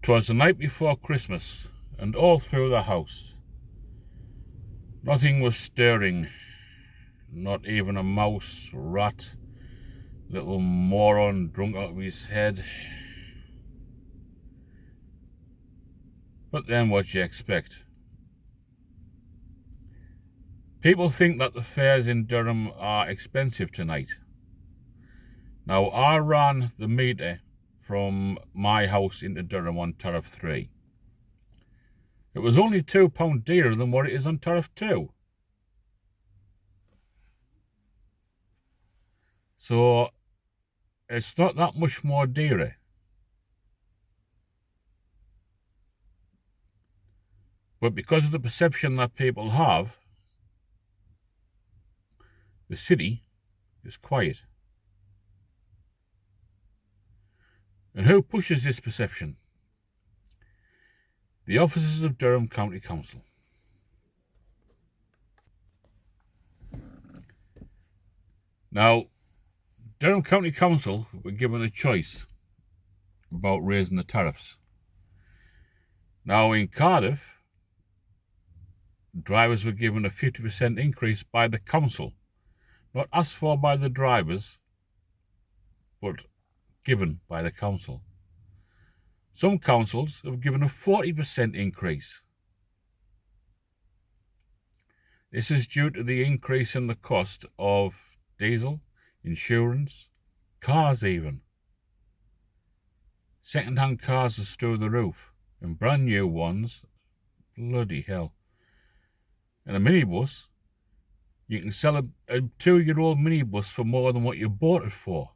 'Twas the night before Christmas, and all through the house nothing was stirring, not even a mouse, rat, little moron drunk out of his head. But then what you expect? People think that the fares in Durham are expensive tonight. Now, I ran the meter from my house into Durham on tariff 3. It was only £2 dearer than what it is on tariff 2. So it's not that much more dearer. But because of the perception that people have, the city is quiet. And who pushes this perception? The officers of Durham County Council. Now, Durham County Council were given a choice about raising the tariffs. Now, in Cardiff, drivers were given a 50% increase by the council, not asked for by the drivers, but given by the council. Some councils have given a 40% increase. This is due to the increase in the cost of diesel, insurance, cars even. Second-hand cars are through the roof, and brand new ones, bloody hell. And a minibus, you can sell a 2-year-old minibus for more than what you bought it for.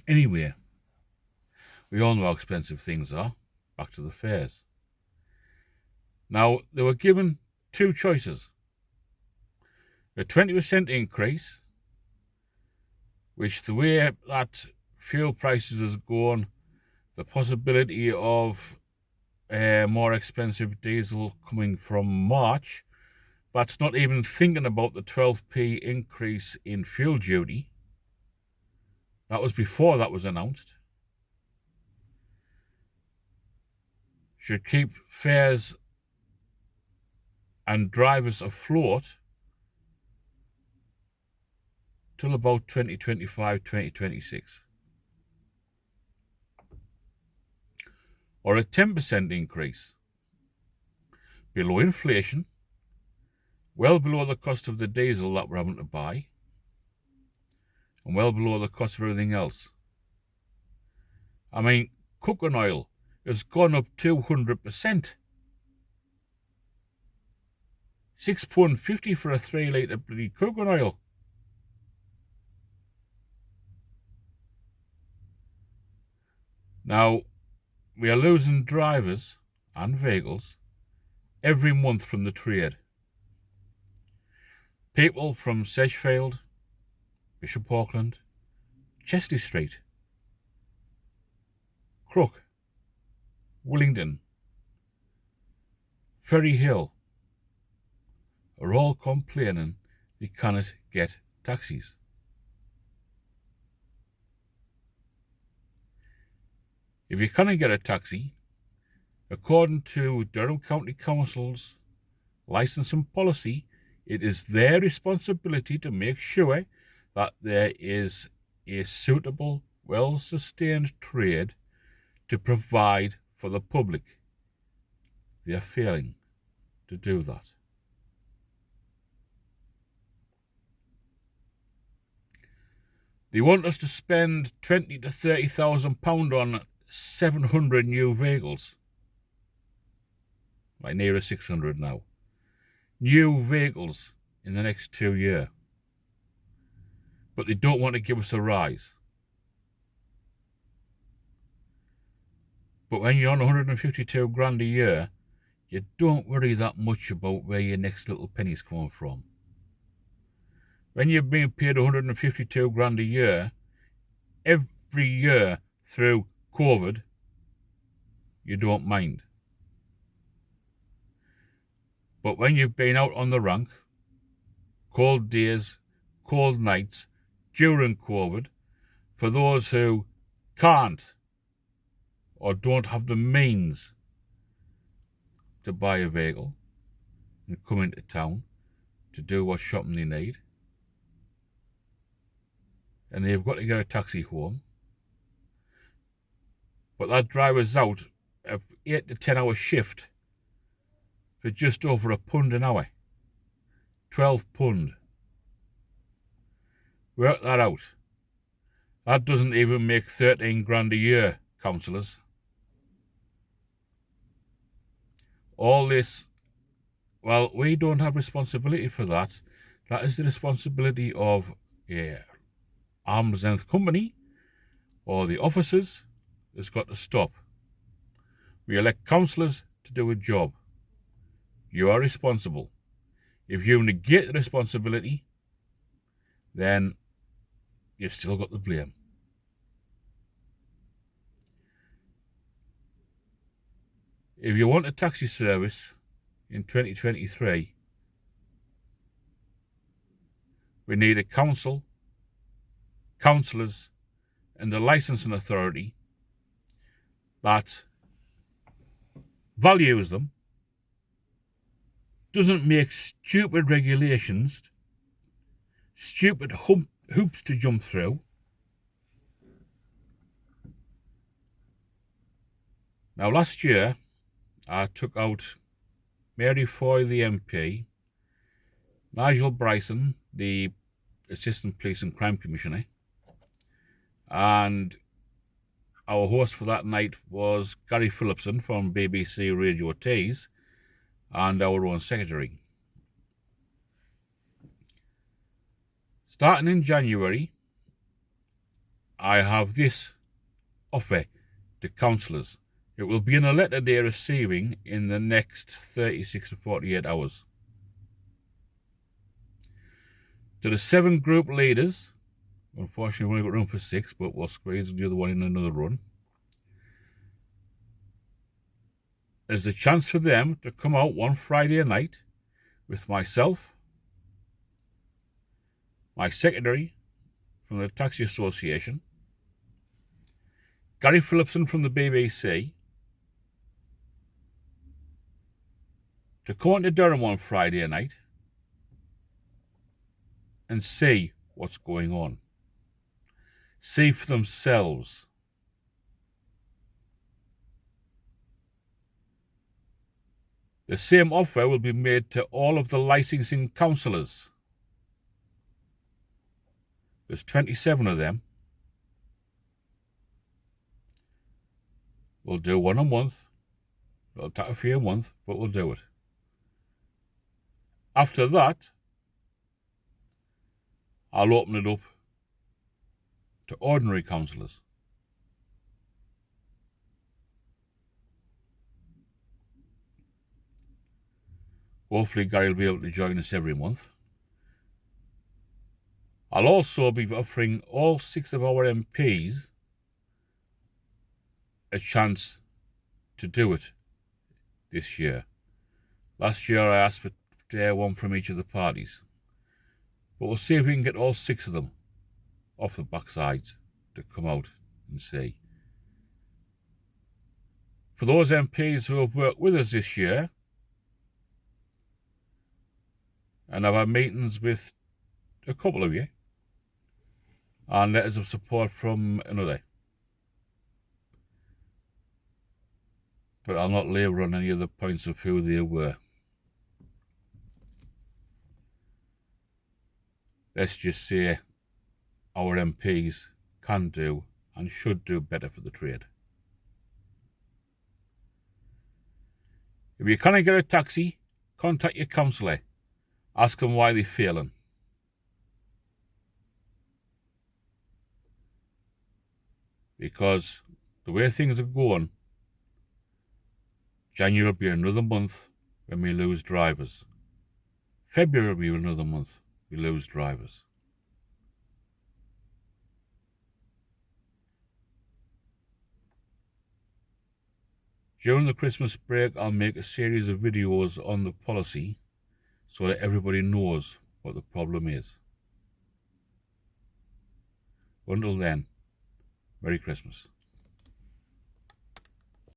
Anyway, we all know how expensive things are. Back to the fares. Now, they were given two choices. A 20% increase, which the way that fuel prices has gone, the possibility of more expensive diesel coming from March, that's not even thinking about the 12p increase in fuel duty. That was before that was announced. Should keep fares and drivers afloat till about 2025, 2026. Or a 10% increase, below inflation, well below the cost of the diesel that we're having to buy, and well below the cost of everything else. I mean, cooking oil has gone up 200%. £6.50 for a 3 litre bloody cooking oil. Now, we are losing drivers and vehicles every month from the trade. People from Sedgefield, Bishop Auckland, Chesley Street, Crook, Willingdon, Ferry Hill are all complaining they cannot get taxis. If you cannot get a taxi, according to Durham County Council's licensing policy, it is their responsibility to make sure that there is a suitable, well-sustained trade to provide for the public. They are failing to do that. They want us to spend £20,000 to £30,000 on 700 new vehicles. Like nearer 600 now. New vehicles in the next 2 years. But they don't want to give us a rise. But when you're on 152 grand a year, you don't worry that much about where your next little penny's coming from. When you're being paid 152 grand a year, every year through COVID, you don't mind. But when you've been out on the rank, cold days, cold nights, during COVID, for those who can't or don't have the means to buy a vehicle and come into town to do what shopping they need, and they've got to get a taxi home, but that driver's out of 8 to 10 hour shift for just over £1 an hour, £12. Work that out. That doesn't even make 13 grand a year, councillors. All this, well, we don't have responsibility for that. That is the responsibility of arm's length company or the officers. Has got to stop. We elect councillors to do a job. You are responsible. If you negate the responsibility, then you've still got the blame. If you want a taxi service in 2023, we need a council, councillors, and the licensing authority that values them, doesn't make stupid regulations, stupid hoops to jump through. Now, last year, I took out Mary Foy, the MP, Nigel Bryson, the Assistant Police and Crime Commissioner, and our host for that night was Gary Phillipson from BBC Radio Tees, and our own secretary. Starting in January, I have this offer to councillors. It will be in a letter they're receiving in the next 36 to 48 hours. To the 7 group leaders, unfortunately we've only got room for 6, but we'll squeeze the other one in another run. There's a chance for them to come out one Friday night with myself, my secretary from the Taxi Association, Gary Phillipson from the BBC, to come into Durham one Friday night and see what's going on. See for themselves. The same offer will be made to all of the licensing councillors. There's 27 of them. We'll do one a month. It'll take a few a month, but we'll do it. After that, I'll open it up to ordinary councillors. Hopefully Gary will be able to join us every month. I'll also be offering all 6 of our MPs a chance to do it this year. Last year I asked for one from each of the parties. But we'll see if we can get all 6 of them off the backsides to come out and see. For those MPs who have worked with us this year, and I've had meetings with a couple of you, and letters of support from another. But I'll not labour on any of the points of who they were. Let's just say our MPs can do and should do better for the trade. If you can't get a taxi, contact your councillor. Ask them why they're failing. Because the way things are going, January will be another month when we lose drivers. February will be another month we lose drivers. During the Christmas break, I'll make a series of videos on the policy so that everybody knows what the problem is. Until then, Merry Christmas.